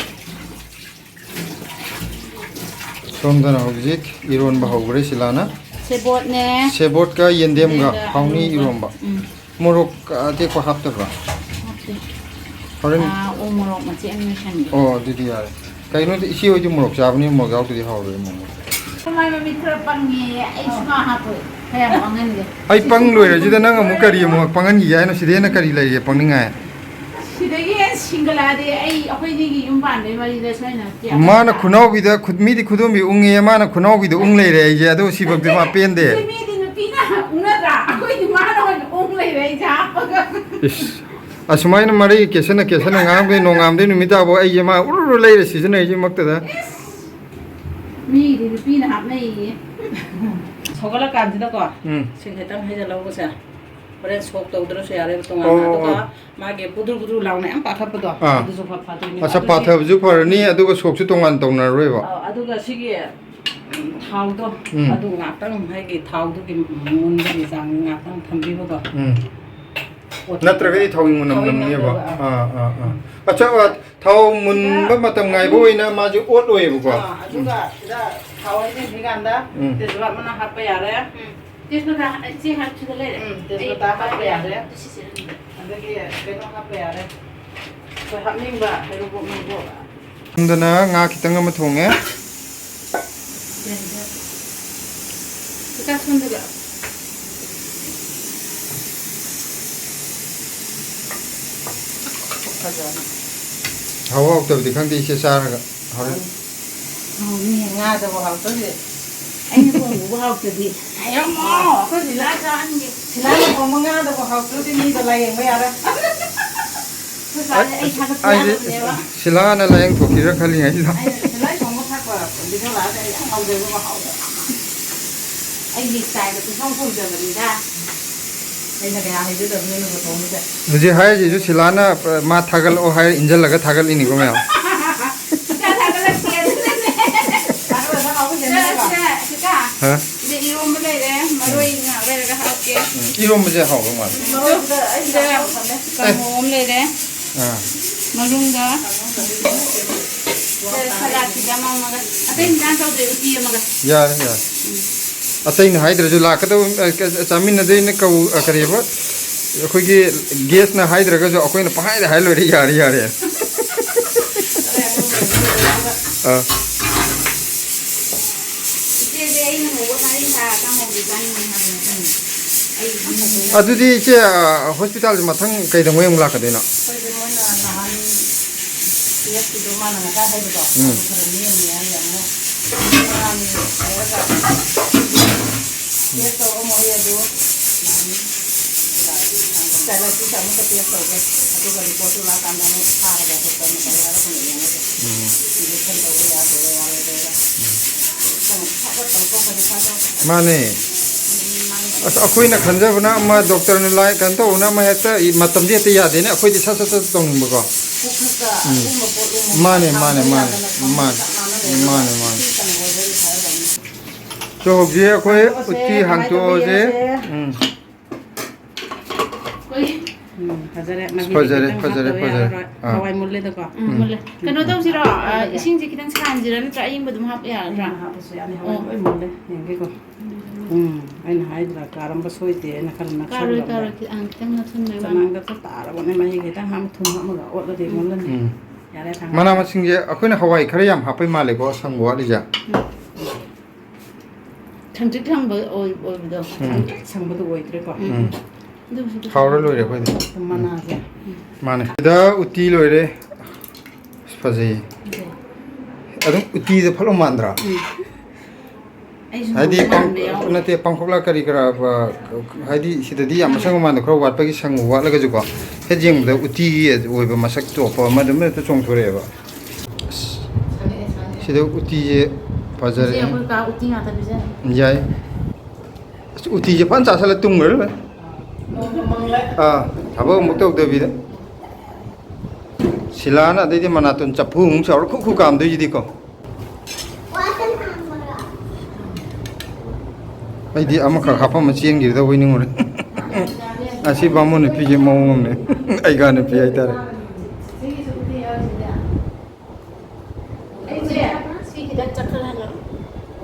ꯁꯣꯝꯗꯅ ꯍꯧꯖꯤꯛ ꯏꯔꯣꯟꯕ ꯍꯧꯈ꯭ꯔꯦ ꯁꯤꯂꯥꯅ ꯁꯦꯕꯣꯠꯅꯦ ꯁꯦꯕꯣꯠꯀ ꯌꯦꯟꯗꯦꯝꯒ ꯍꯥꯎꯅꯤ ꯏꯔꯣꯝꯕ ꯎꯝ ꯃꯣꯔꯣꯛ ꯑꯇꯦꯛꯄ ꯍꯥꯞꯇꯕ꯭ꯔꯥ ꯍꯥꯞꯇꯦ ꯍꯣꯔꯦꯟ ꯎ ꯃꯣꯔꯣꯛ ꯃꯆꯦꯠ ꯑꯃ ꯂꯣꯏꯁꯟꯒꯦ ꯑꯣ ꯑꯗꯨꯗꯤ ꯌꯥꯔꯦ ꯀꯩꯅꯣꯗꯤ ꯏꯆꯦ ꯍꯣꯏꯗꯤ ꯃꯣꯔꯣꯛ ꯆꯥꯕꯅꯤ ꯃꯣꯔꯣꯛ ꯌꯥꯎꯗ꯭ꯔꯗꯤ ꯍꯥꯎꯔꯣꯏ ꯃꯣꯃꯣ ꯃꯥꯏ ꯃꯃꯤꯠ ꯈꯔ ꯄꯪꯉꯦ ꯑꯩ ꯁꯨꯡꯍꯥ ꯍꯥꯞꯄꯣꯏ ꯈꯔ ꯌꯥꯝ ꯄꯪꯍꯟꯒꯦ ꯑꯩ ꯄꯪ ꯂꯣꯏꯔꯁꯤꯗ ꯅꯪ ꯑꯃꯨꯛ ꯀꯔꯤ ꯑꯃꯨꯛ ꯄꯪꯍꯟꯈꯤꯒꯦ ꯍꯥꯏꯅꯣ ꯁꯤꯗ ꯍꯦꯟꯅ ꯀꯔꯤ ꯂꯩꯔꯤꯒꯦ ꯄꯪꯅꯤꯡꯉꯥꯏ ꯁꯤꯗꯒꯤ ꯍꯦꯟꯅ ꯁꯤꯡꯒꯠꯂꯛꯑꯗꯤ ꯑꯩꯈꯣꯏꯅꯤꯒꯤ ꯌꯨꯝ ꯄꯥꯟꯕꯩ ꯃꯔꯤꯗ ꯁꯣꯏꯅ ꯃꯥꯅ ꯈꯨꯅꯥꯎꯕꯤꯗ ꯃꯤꯗꯤ ꯈꯨꯗꯣꯝꯕꯤ ꯎꯪꯉꯦ ꯃꯥꯅ ꯈꯨꯅꯥꯎꯕꯤꯗ ꯎꯪ ꯂꯩꯔꯦ ꯑꯩꯁꯦ ꯑꯗꯣ ꯁꯤꯐꯛꯇꯤ ꯃꯥ ꯄꯦꯟꯗꯦ ꯃꯤꯗꯤ ꯅꯨꯄꯤꯅ ꯎꯅꯗ꯭ꯔꯥ ꯑꯩꯈꯣꯏꯗꯤ ꯃꯥꯅ ꯑꯣꯏꯅ ꯎꯡ ꯂꯩꯔꯦ ꯑꯩꯁꯦ ꯍꯥꯞꯄꯒ ꯏꯁ ꯑꯁꯨꯃꯥꯏꯅ ꯃꯔꯩ ꯀꯦꯁꯟꯅ ꯉꯥꯡꯕꯗꯩ ꯅꯣꯡꯉꯥꯝꯗꯩ ꯅꯨꯃꯤꯠꯇꯥꯐꯥꯎ ꯑꯩꯁꯦ ꯃꯥ ꯎꯔꯨ ꯂꯩꯔꯦ ꯁꯤꯖꯤꯟꯅꯔꯤꯁꯤꯃꯛꯇꯗ ꯃꯤꯗꯤ ꯅꯨꯄꯤꯅ ꯍꯥꯞꯅꯩꯌꯦ ꯁꯧꯒꯠꯂꯀꯥꯟꯁꯤꯗꯀꯣ ꯁꯤꯡ ꯈꯤꯇꯪ ꯍꯩꯖꯤꯜꯍꯧꯕꯁꯦ ꯍꯣꯔꯦꯟ ꯁꯣꯛ ꯇꯧꯗ꯭ꯔꯁꯨ ꯌꯥꯔꯦꯕ ꯑꯣ ꯇꯣꯉꯥꯟꯅ ꯑꯣ ꯑꯗꯨꯒ ꯃꯥꯒꯤ ꯄꯨꯗ꯭ꯔꯨ ꯂꯥꯎꯅ ꯌꯥꯝ ꯄꯥꯈꯠꯄꯗꯣ ꯑꯗꯨꯁꯨ ꯐꯗꯣꯏꯅꯦ ꯑꯆꯥ ꯄꯥꯊꯕꯁꯨ ꯐꯔꯅꯤ ꯑꯗꯨꯒ ꯁꯣꯛꯁꯨ ꯇꯣꯉꯥꯟ ꯇꯧꯅꯔꯔꯣꯏꯕ ꯑꯗꯨꯒ ꯁꯤꯒꯤ ꯊꯥꯎꯗꯣ ꯑꯗꯨ ꯉꯥꯛꯇꯪ ꯍꯥꯏꯗꯤ ꯊꯥꯎꯗꯨꯒꯤ ꯃꯨꯟꯕꯒꯤ ꯆꯥꯡ ꯉꯥꯛꯇꯪ ꯊꯝꯕꯤꯕꯀꯣ ꯅꯠꯇ꯭ꯔꯒꯗꯤ ꯊꯥꯎ ꯃꯨꯟꯅ ꯅꯝꯅꯦꯕ ꯑꯆꯥ ꯊꯥꯎ ꯃꯨꯟꯕ ꯃꯇꯝ ꯉꯥꯏꯕ ꯑꯣꯏꯅ ꯃꯥꯁꯦ ꯑꯣꯠꯂꯣꯏꯌꯦꯕꯀꯣ ꯑꯗꯨꯒ ꯁꯤꯗ ꯊꯥꯎ ꯍꯩꯖꯤꯟꯈꯤꯀꯥꯟꯗ ꯇꯦꯖꯄꯥꯠ ꯃꯅꯥ ꯍꯥꯞꯄ ꯌꯥꯔꯦ ꯇꯦꯁꯄꯇꯥ ꯏꯆꯦ ꯍꯥꯞꯁꯤꯗ ꯂꯩꯔꯦ ꯇꯦꯖꯄꯇꯥ ꯍꯥꯞꯄ ꯌꯥꯔꯦ ꯑꯗꯒꯤ ꯀꯩꯅꯣ ꯍꯥꯞꯄ ꯌꯥꯔꯦ ꯑꯩꯈꯣꯏ ꯍꯥꯞꯅꯤꯡꯕ ꯍꯩꯔꯨꯕꯣꯞ ꯅꯨꯡꯕꯣꯞ ꯁꯣꯝꯗꯅ ꯉꯥ ꯈꯤꯇꯪ ꯑꯃ ꯊꯣꯡꯉꯦ ꯀꯀꯥ ꯁꯣꯝꯗ ꯐꯖꯅ ꯍꯥꯎꯇꯕꯗꯤ ꯈꯪꯗꯦ ꯏꯆꯦ ꯆꯥꯔꯒ ꯍꯣꯔꯦꯟ ꯉꯥꯗꯕꯨ ꯍꯥꯎꯇ꯭ꯔꯗꯤ ꯑꯩꯅ ꯊꯣꯡꯕꯕꯨ ꯍꯥꯎꯇꯗꯤ ꯍꯥꯏꯔꯝꯃꯣ ꯑꯩꯈꯣꯏ ꯁꯤꯂꯥ ꯆꯥꯍꯟꯒꯦ ꯁꯤꯂꯥꯅ ꯊꯣꯡꯕ ꯉꯥꯗꯕꯨ ꯍꯥꯎꯇ꯭ꯔꯗꯤ ꯃꯤꯗ ꯂꯥꯏꯌꯦꯡꯕ ꯌꯥꯔꯦ ꯑꯩ ꯊꯥꯒꯠꯄ ꯑꯩꯗꯤ ꯌꯥꯗꯕꯅꯦꯕ ꯁꯤꯂꯥꯅ ꯂꯥꯏꯌꯦꯡ ꯊꯣꯛꯈꯤꯔ ꯈꯜꯂꯤꯉꯩꯁꯤꯗ ꯁꯤꯂꯥꯏ ꯊꯣꯡꯕ ꯊꯥꯛꯄ ꯕꯤꯗꯤꯑꯣ ꯂꯥꯛꯑꯒ ꯑꯩ ꯌꯥꯝ ꯉꯥꯎꯖꯩꯕ ꯍꯥꯎꯗ ꯑꯩꯒꯤ ꯏꯁꯇꯥꯏꯜꯗ ꯄꯨꯡꯊꯣꯡ ꯊꯣꯡꯖꯕꯅꯤꯗ ꯑꯩꯅ ꯀꯌꯥ ꯍꯩꯖꯗꯕꯅꯤꯅ ꯊꯣꯡꯕꯁꯦ ꯍꯧꯖꯤꯛ ꯍꯥꯏꯔꯤꯁꯤꯁꯨ ꯁꯤꯂꯥꯅ ꯃꯥ ꯊꯥꯒꯠꯂꯛꯑꯣ ꯍꯥꯏꯔ ꯏꯟꯖꯜꯂꯒ ꯊꯥꯒꯠꯂꯤꯅꯤꯀꯣ ꯃꯌꯥꯝ ꯍꯥ ꯏꯔꯣꯝꯕ ꯂꯩꯔꯦ ꯃꯔꯣꯏ ꯉꯥꯛ ꯂꯩꯔꯒ ꯍꯥꯞꯀꯦ ꯏꯔꯣꯝꯕꯁꯦ ꯍꯥꯎꯕ ꯃꯥꯜꯂꯦ ꯁꯤꯗ ꯀꯥꯡꯍꯧ ꯑꯃ ꯂꯩꯔꯦ ꯃꯅꯨꯡꯗ ꯁꯂꯥꯗ ꯑꯃꯒ ꯑꯇꯩ ꯏꯟꯖꯥꯡ ꯇꯧꯗ꯭ꯔꯦ ꯎꯇꯤ ꯑꯃꯒ ꯌꯥꯔꯦ ꯑꯇꯩꯅ ꯍꯥꯏꯗ꯭ꯔꯁꯨ ꯂꯥꯛꯀꯗꯕ ꯆꯥꯃꯤꯟꯅꯗꯣꯏꯅ ꯀꯔꯤꯕ ꯑꯩꯈꯣꯏꯒꯤ ꯒꯦꯁꯅ ꯍꯥꯏꯗ꯭ꯔꯒꯁꯨ ꯑꯩꯈꯣꯏꯅ ꯄꯪꯍꯥꯏꯗ ꯍꯥꯏ ꯂꯣꯏꯔꯦ ꯌꯥꯔꯦ ꯏꯆꯦꯁꯦ ꯑꯩꯅ ꯍꯧꯕ ꯉꯥꯔꯤ ꯀꯥꯡꯍꯧꯗꯤ ꯆꯥꯅꯤꯡꯉꯤ ꯍꯥꯏꯕꯅꯤ ꯑꯗꯨꯗꯤ ꯏꯆꯦ ꯍꯣꯁꯄꯤꯇꯥꯜꯁꯦ ꯃꯊꯪ ꯀꯩꯗꯧꯉꯩ ꯑꯃꯨꯛ ꯂꯥꯛꯀꯗꯣꯏꯅꯣ ꯑꯩꯈꯣꯏꯁꯦ ꯃꯣꯏꯅ ꯅꯍꯥꯟ ꯄꯤꯔꯛꯈꯤꯗꯣ ꯃꯥꯅ ꯉꯁꯥꯏ ꯍꯥꯏꯕꯗꯣ ꯑꯗꯨ ꯈꯔ ꯂꯦꯝꯃꯤ ꯍꯥꯏꯅ ꯑꯃꯨꯛ ꯉꯔꯥꯡ ꯂꯩꯔꯒ ꯇꯦꯁ ꯇꯧꯔꯝꯃꯣꯏ ꯑꯗꯨ ꯗꯥꯏꯂꯥꯏꯁꯤꯁ ꯑꯃꯨꯛꯀ ꯇꯦꯁ ꯇꯧꯒꯦ ꯑꯗꯨꯒ ꯔꯤꯄꯣꯔꯠꯇꯨ ꯂꯥꯛꯀꯥꯟꯗ ꯑꯃꯨꯛ ꯊꯥꯔꯒ ꯗꯣꯛꯇꯔꯅ ꯀꯔꯤ ꯍꯥꯏꯔꯛꯄꯅꯣ ꯌꯦꯡꯉꯒꯦ ꯏꯟꯖꯦꯛꯁꯟ ꯇꯧꯕ ꯌꯥꯗꯣꯏꯔꯥ ꯌꯥꯔꯣꯏꯗꯣꯏꯔꯥ ꯐꯠ ꯇꯧꯊꯣꯛꯈ꯭ꯔꯗꯤ ꯐꯗꯧ ꯃꯥꯅꯦ ꯑꯁ ꯑꯩꯈꯣꯏꯅ ꯈꯟꯖꯕꯅ ꯑꯃ ꯗꯣꯛꯇꯔꯅ ꯀꯩꯅꯣ ꯇꯧꯕꯅ ꯑꯃ ꯍꯦꯛꯇ ꯃꯇꯝꯗꯤ ꯍꯦꯛꯇ ꯌꯥꯗꯦꯅꯦ ꯑꯩꯈꯣꯏꯗꯤ ꯁꯠ ꯇꯧꯅꯤꯡꯕꯀꯣ ꯃꯥꯅꯦ ꯁꯣ ꯍꯧꯖꯤꯛ ꯑꯩꯈꯣꯏ ꯎꯠꯇꯤ ꯍꯥꯡꯇꯣꯛꯑꯁꯦ ꯐꯖꯔꯦ ꯍꯋꯥꯏ ꯃꯨꯜꯂꯦꯗꯀꯣ ꯃꯨꯜꯂꯦ ꯀꯩꯅꯣ ꯇꯧꯁꯤꯔꯣ ꯏꯁꯤꯡꯁꯦ ꯈꯤꯇꯪ ꯁꯥꯍꯟꯁꯤꯔꯥ ꯅꯠꯇ꯭ꯔꯒ ꯑꯌꯤꯡꯕ ꯑꯗꯨꯝ ꯍꯥꯞꯄ ꯌꯥꯒꯗ꯭ꯔꯥ ꯍꯥꯞꯄꯁꯨ ꯌꯥꯅꯤ ꯍꯋꯥꯏ ꯂꯣꯏ ꯃꯨꯜꯂꯦ ꯌꯦꯡꯒꯦꯀꯣ ꯑꯩꯅ ꯍꯥꯏꯗ꯭ꯔꯥ ꯀꯥꯔꯝꯕ ꯁꯣꯏꯗꯦ ꯑꯩꯅ ꯈꯔ ꯅꯛꯁꯜꯂꯝꯕ ꯈꯤꯇꯪ ꯅꯛꯁꯟꯕꯩ ꯋꯥꯅꯤ ꯆꯅꯥꯡꯒꯁꯨ ꯇꯥꯔꯕꯅꯦ ꯃꯍꯤ ꯈꯤꯇꯪ ꯍꯥꯞꯄ ꯊꯨꯝ ꯍꯥꯞꯄꯒ ꯑꯣꯠꯂꯗꯤ ꯃꯨꯜꯂꯅꯤ ꯌꯥꯔꯦ ꯃꯅꯥ ꯃꯁꯤꯡꯁꯦ ꯑꯩꯈꯣꯏꯅ ꯍꯋꯥꯏ ꯈꯔ ꯌꯥꯝ ꯍꯥꯞꯄꯩ ꯃꯥꯜꯂꯦꯀꯣ ꯁꯪꯕ ꯋꯥꯠꯂꯤꯁꯦ ꯊꯝꯆꯤꯠ ꯊꯝꯕ ꯑꯣꯏꯕꯗꯣ ꯁꯪꯕꯗꯣ ꯑꯣꯏꯗ꯭ꯔꯦꯀꯣ ꯑꯗꯨꯁꯨ ꯍꯥꯎꯔ ꯂꯣꯏꯔꯦ ꯑꯩꯈꯣꯏꯗꯤ ꯃꯅꯥꯁꯦ ꯃꯥꯅꯦ ꯁꯤꯗ ꯎꯇꯤ ꯂꯣꯏꯔꯦ ꯐꯖꯩ ꯑꯗꯨꯝ ꯎꯇꯤꯗ ꯐꯠꯂꯣ ꯃꯥꯟꯗ꯭ꯔꯥ ꯑꯩꯁꯨ ꯍꯥꯏꯗꯤ ꯃꯥꯟꯕ ꯌꯥꯎꯋꯦ ꯅꯠꯇꯦ ꯄꯥꯡꯈꯣꯛꯂꯥ ꯀꯔꯤ ꯀꯔꯥ ꯍꯥꯏꯗꯤ ꯁꯤꯗꯗꯤ ꯌꯥꯝ ꯑꯁꯪ ꯑꯃꯥꯟꯗꯣ ꯈꯔ ꯋꯥꯠꯄꯒꯤ ꯁꯪꯕ ꯋꯥꯠꯂꯒꯁꯨꯀꯣ ꯍꯦꯛ ꯌꯦꯡꯕꯗ ꯎꯇꯤꯒꯤ ꯑꯣꯏꯕ ꯃꯁꯛ ꯇꯣꯞꯄ ꯑꯃ ꯑꯗꯨꯝ ꯍꯦꯛꯇ ꯆꯣꯡꯊꯣꯔꯛꯑꯦꯕ ꯁꯤꯗ ꯎꯇꯤꯁꯦ ꯐꯖꯔꯦ ꯑꯩꯈꯣꯏ ꯀꯥ ꯎꯇꯤ ꯉꯥꯛꯇ ꯄꯤꯖꯔꯦ ꯌꯥꯏ ꯑꯁ ꯎꯇꯤꯁꯦ ꯐꯖꯅ ꯆꯥꯁꯜꯂ ꯇꯨꯝꯈ꯭ꯔ ꯂꯣꯏ ꯊꯕꯛ ꯑꯃꯨꯛ ꯇꯧꯗꯕꯤꯗ ꯁꯤꯂꯥꯅ ꯑꯗꯩꯗꯤ ꯃꯅꯥꯇꯣꯟ ꯆꯐꯨꯃꯨꯛ ꯆꯥꯎꯔ ꯈꯨ ꯀꯥꯝꯗꯣꯏꯁꯤꯗꯤꯀꯣ ꯑꯩꯗꯤ ꯑꯃꯈꯛ ꯍꯥꯞꯄꯝꯃ ꯆꯦꯟꯈꯤꯕꯗ ꯅꯤꯡꯉꯨꯔꯦ ꯑꯁꯤ ꯕꯥꯃꯣꯟ ꯅꯨꯄꯤꯒꯤ ꯃꯑꯣꯡ ꯑꯃꯅꯦ ꯑꯩꯒ ꯅꯨꯄꯤ ꯍꯥꯏꯇꯥꯔꯦ ꯑꯩꯁꯦ ꯁꯤ ꯈꯤꯇꯪ ꯆꯠꯈꯠꯍꯜꯂꯣ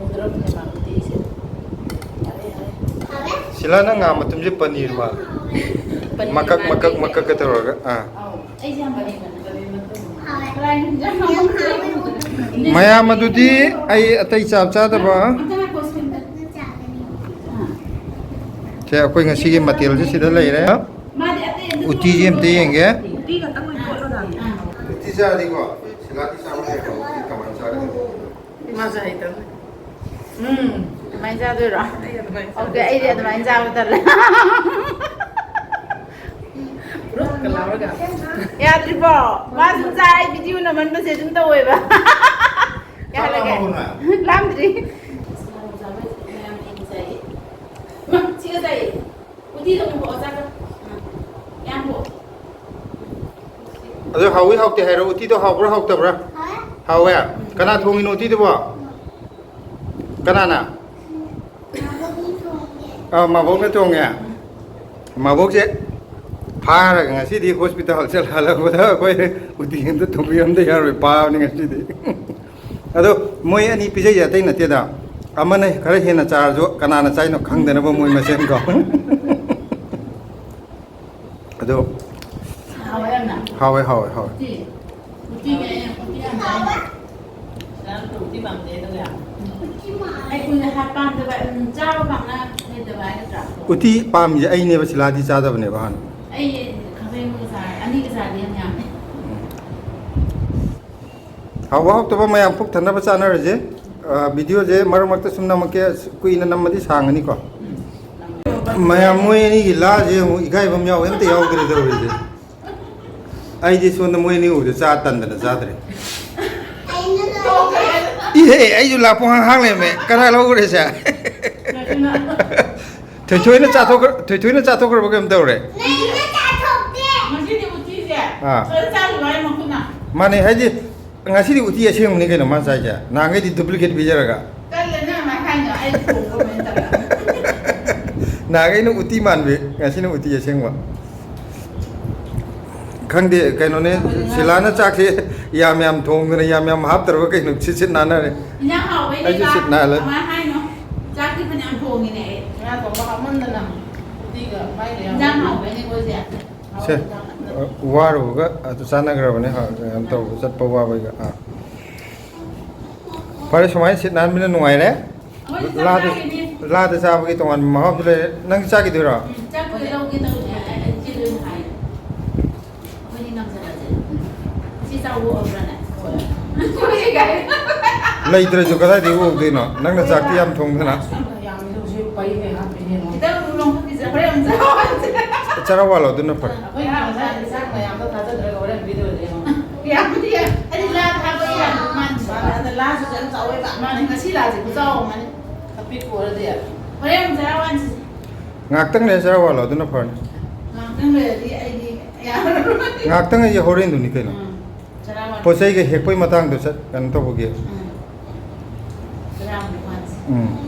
ꯎꯗ꯭ꯔꯕꯅꯦꯕ ꯎꯇꯤꯁꯦ ꯁꯤꯂꯥ ꯅꯪ ꯉꯥ ꯃꯇꯨꯝꯁꯦ ꯄꯅꯤꯔ ꯃꯥꯜꯂꯦ ꯃꯀꯛꯀ ꯇꯧꯔꯒ ꯑꯩꯁꯦ ꯌꯥꯝ ꯄꯅꯤꯔ ꯃꯌꯥꯝ ꯑꯗꯨꯗꯤ ꯑꯩ ꯑꯇꯩ ꯆꯥꯗꯕ ꯁꯦ ꯑꯩꯈꯣꯏ ꯉꯁꯤꯒꯤ ꯃꯊꯦꯜꯁꯦ ꯁꯤꯗ ꯂꯩꯔꯦ ꯎꯇꯤꯁꯦ ꯑꯝꯇ ꯌꯦꯡꯒꯦ ꯎꯇꯤ ꯆꯥꯔꯗꯤꯀꯣ ꯁꯤꯂꯥꯗꯤ ꯆꯥꯕ ꯍꯩꯕ ꯎꯇꯤ ꯀꯃꯥꯏꯅ ꯆꯥꯒꯗꯕ ꯃꯥꯁꯨ ꯍꯩꯇꯕꯅꯤ ꯑꯗꯨꯃꯥꯏꯅ ꯆꯥꯗꯣꯏꯔꯣ ꯑꯣꯀꯦ ꯑꯩꯗꯤ ꯑꯗꯨꯃꯥꯏꯅ ꯆꯥꯕ ꯇꯜꯂꯦ ꯔꯨꯠꯀ ꯂꯥꯎꯔꯒ ꯌꯥꯗ꯭ꯔꯤꯕꯣ ꯃꯥꯁꯨ ꯆꯥꯏ ꯚꯤꯗꯤꯑꯣ ꯅꯝꯃꯟꯕꯁꯦ ꯑꯗꯨꯝ ꯇꯧꯋꯦꯕ ꯌꯥꯍꯜꯂꯒꯦ ꯂꯥꯝꯗ꯭ꯔꯤ ꯁꯤꯒ ꯆꯥꯏ ꯎꯇꯤꯗ ꯑꯃꯨꯛ ꯆꯥꯒ ꯌꯥꯝ ꯑꯗꯣ ꯍꯥꯎꯋꯤ ꯍꯥꯎꯇꯦ ꯍꯥꯏꯔꯣ ꯎꯇꯤꯗꯣ ꯍꯥꯎꯕ꯭ꯔꯥ ꯍꯥꯎꯇꯕ꯭ꯔꯥ ꯍꯥꯎꯋꯦ ꯀꯅꯥ ꯊꯣꯡꯉꯤꯅꯣ ꯎꯇꯤꯗꯨꯕꯣ ꯀꯅꯥꯅ ꯃꯕꯣꯛꯅ ꯊꯣꯡꯉꯦ ꯃꯕꯣꯛꯁꯦ ꯐꯥꯔꯒ ꯉꯁꯤꯗꯤ ꯍꯣꯁꯄꯤꯇꯥꯜ ꯍꯜꯂꯛꯄꯗ ꯑꯩꯈꯣꯏ ꯎꯇꯤ ꯑꯝꯇ ꯊꯣꯡꯕꯤꯔꯝꯗ ꯌꯥꯔꯣꯏ ꯄꯥꯕꯅꯤ ꯉꯁꯤꯗꯤ ꯑꯗꯣ ꯃꯣꯏ ꯑꯅꯤ ꯄꯤꯖꯩꯁꯦ ꯑꯇꯩ ꯅꯠꯇꯦꯗ ꯑꯃꯅ ꯈꯔ ꯍꯦꯟꯅ ꯆꯥꯔꯁꯨ ꯀꯅꯥꯅ ꯆꯥꯏꯅꯣ ꯈꯪꯗꯅꯕ ꯃꯣꯏ ꯃꯁꯦꯟꯀꯣ ꯑꯗꯣ ꯍꯥꯎꯋꯦ ꯍꯥꯎꯋꯦ ꯍꯥꯎꯋꯦ ꯎꯇꯤ ꯄꯥꯝꯃꯤꯁꯦ ꯑꯩꯅꯦꯕ ꯁꯤꯂꯥꯗꯤ ꯆꯥꯗꯕꯅꯦꯕ ꯍꯥꯟꯅ ꯍꯥꯎꯕ ꯍꯥꯎꯇꯕ ꯃꯌꯥꯝ ꯄꯨꯛ ꯊꯟꯅꯕ ꯆꯥꯅꯔꯁꯦ ꯚꯤꯗꯤꯑꯣꯁꯦ ꯃꯔꯛ ꯃꯔꯛꯇ ꯁꯨꯝ ꯅꯝꯃꯛꯀꯦ ꯀꯨꯏꯅ ꯅꯝꯃꯗꯤ ꯁꯥꯡꯒꯅꯤꯀꯣ ꯃꯌꯥꯝ ꯃꯣꯏ ꯑꯅꯤꯒꯤ ꯂꯥꯁꯦ ꯑꯃꯨꯛ ꯏꯀꯥꯏꯕ ꯑꯃ ꯌꯥꯎꯋꯦ ꯑꯝꯇ ꯌꯥꯎꯗ꯭ꯔꯦ ꯇꯧꯔꯤꯁꯦ ꯑꯩꯗꯤ ꯁꯣꯝꯗ ꯃꯣꯏ ꯑꯅꯤ ꯎꯕꯗ ꯆꯥ ꯇꯟꯗꯅ ꯆꯥꯗ꯭ꯔꯦ ꯏꯍꯦ ꯑꯩꯁꯨ ꯂꯥꯛꯄ ꯉꯥꯏꯍꯥꯛ ꯂꯩꯔꯝꯃꯦ ꯀꯅꯥ ꯂꯧꯈ꯭ꯔꯦꯁꯦ ꯊꯣꯏꯊꯣꯏꯅ ꯆꯥꯊꯣꯛꯈ꯭ꯔꯕ ꯀꯩꯝ ꯇꯧꯔꯦ ꯃꯥꯅꯦ ꯍꯥꯏꯗꯤ ꯉꯁꯤꯗꯤ ꯎꯇꯤ ꯑꯁꯦꯡꯕꯅꯤ ꯀꯩꯅꯣ ꯃꯥ ꯆꯥꯏꯁꯦ ꯅꯍꯥꯟꯈꯩꯗꯤ ꯗꯨꯄ꯭ꯂꯤꯀꯦꯠ ꯄꯤꯖꯔꯒ ꯅꯍꯥꯟꯈꯩꯅ ꯎꯇꯤ ꯃꯥꯟꯕꯤ ꯉꯁꯤꯅ ꯎꯇꯤ ꯑꯁꯦꯡꯕ ꯈꯪꯗꯦ ꯀꯩꯅꯣꯅꯦ ꯁꯤꯂꯥꯅ ꯆꯥꯛꯁꯦ ꯌꯥꯝ ꯊꯣꯡꯗꯅ ꯌꯥꯝ ꯍꯥꯞꯇ꯭ꯔꯕ ꯀꯩꯅꯣ ꯁꯤꯠ ꯅꯥꯟꯅꯔꯦ ꯑꯩꯁꯨ ꯁꯤꯠ ꯅꯥꯜꯂꯦ ꯆꯥꯛꯇꯤ ꯐꯅꯌꯥꯝ ꯊꯣꯡꯉꯤꯅꯦ ꯑꯩ ꯉꯥ ꯊꯣꯡꯕ ꯍꯥꯞꯃꯟꯗꯅ ꯎꯇꯤꯒ ꯃꯥꯏꯒ ꯏꯟꯖꯥꯡ ꯍꯥꯎꯕꯩꯅꯦ ꯑꯩꯈꯣꯏꯁꯦ ꯁꯦ ꯋꯥꯔꯨꯕꯒ ꯑꯗꯨ ꯆꯥꯟꯅꯈ꯭ꯔꯕꯅꯦ ꯀꯩꯅꯣ ꯇꯧꯕ ꯆꯠꯄ ꯋꯥꯕꯩꯒ ꯐꯔꯦ ꯁꯨꯃꯥꯏꯅ ꯁꯤꯠ ꯅꯥꯟꯕꯅ ꯅꯨꯡꯉꯥꯏꯔꯦ ꯂꯥꯗ ꯆꯥꯕꯒꯤ ꯇꯣꯉꯥꯟꯕ ꯃꯍꯥꯎꯁꯨ ꯂꯩꯔꯦ ꯅꯪ ꯆꯥꯈꯤꯗꯣꯏꯔꯣ ꯆꯥꯛꯄꯨꯗꯤ ꯂꯧꯒꯦ ꯇꯧꯅꯦ ꯏꯆꯦꯗ ꯑꯣꯏꯅ ꯍꯥꯏ ꯑꯩꯈꯣꯏꯅꯤ ꯅꯝꯖꯜꯂꯁꯦ ꯁꯤ ꯆꯥꯎꯕ ꯑꯣꯏꯕ꯭ꯔꯥꯅꯦ ꯂꯩꯇ꯭ꯔꯁꯨ ꯀꯗꯥꯏꯗꯒꯤ ꯎꯗꯣꯏꯅꯣ ꯅꯪꯅ ꯆꯥꯛꯇꯤ ꯌꯥꯝ ꯊꯣꯡꯗꯅ ꯈꯤꯇꯪ ꯂꯣꯡꯈꯠꯄꯤꯖ ꯍꯣꯔꯦꯟ ꯑꯃꯨꯛ ꯆꯥꯎꯍꯟꯁꯦ ꯆꯔꯥ ꯋꯥꯜꯂꯣ ꯑꯗꯨꯅ ꯐꯔꯦ ꯑꯩꯈꯣꯏ ꯉꯁꯥꯏ ꯆꯥꯛ ꯃꯌꯥꯝꯗꯣ ꯊꯥꯖꯗ꯭ꯔꯒ ꯍꯣꯔꯦꯟ ꯚꯤꯗꯤꯑꯣ ꯌꯦꯡꯉꯣ ꯌꯥꯝꯕꯨꯗꯤ ꯑꯩꯗꯤ ꯂꯥ ꯊꯥꯕ ꯌꯥꯝ ꯃꯥꯟꯗꯦ ꯑꯗ ꯂꯥꯁꯨ ꯌꯥꯝ ꯆꯥꯎꯋꯦꯕ ꯃꯥꯅꯦ ꯉꯁꯤ ꯂꯥꯁꯦ ꯈꯨꯆꯥꯎ ꯑꯃꯅꯤ ꯑꯄꯤꯛꯄ ꯑꯣꯏꯔꯗꯤ ꯍꯣꯔꯦꯟ ꯑꯃꯨꯛ ꯆꯔꯥ ꯋꯥꯟꯁꯤ ꯉꯥꯛꯇꯪ ꯂꯩꯔ ꯆꯔꯥ ꯋꯥꯜꯂꯣ ꯑꯗꯨꯅ ꯐꯔꯅꯤ ꯉꯥꯛꯇꯪ ꯂꯩꯔꯗꯤ ꯑꯩꯗꯤ ꯌꯥꯔꯔꯣꯏ ꯉꯥꯛꯇꯪ ꯑꯩꯁꯦ ꯍꯣꯔꯦꯟꯗꯨꯅꯤ ꯀꯩꯅꯣ ꯆꯔꯥ ꯋꯥꯟ ꯄꯣꯠ ꯆꯩꯒ ꯍꯦꯛꯄꯩ ꯃꯇꯥꯡꯗꯣ ꯀꯩꯅꯣ ꯇꯧꯕꯒꯤ ꯆꯔꯥ ꯑꯃꯨꯛ ꯋꯥꯟꯁꯤ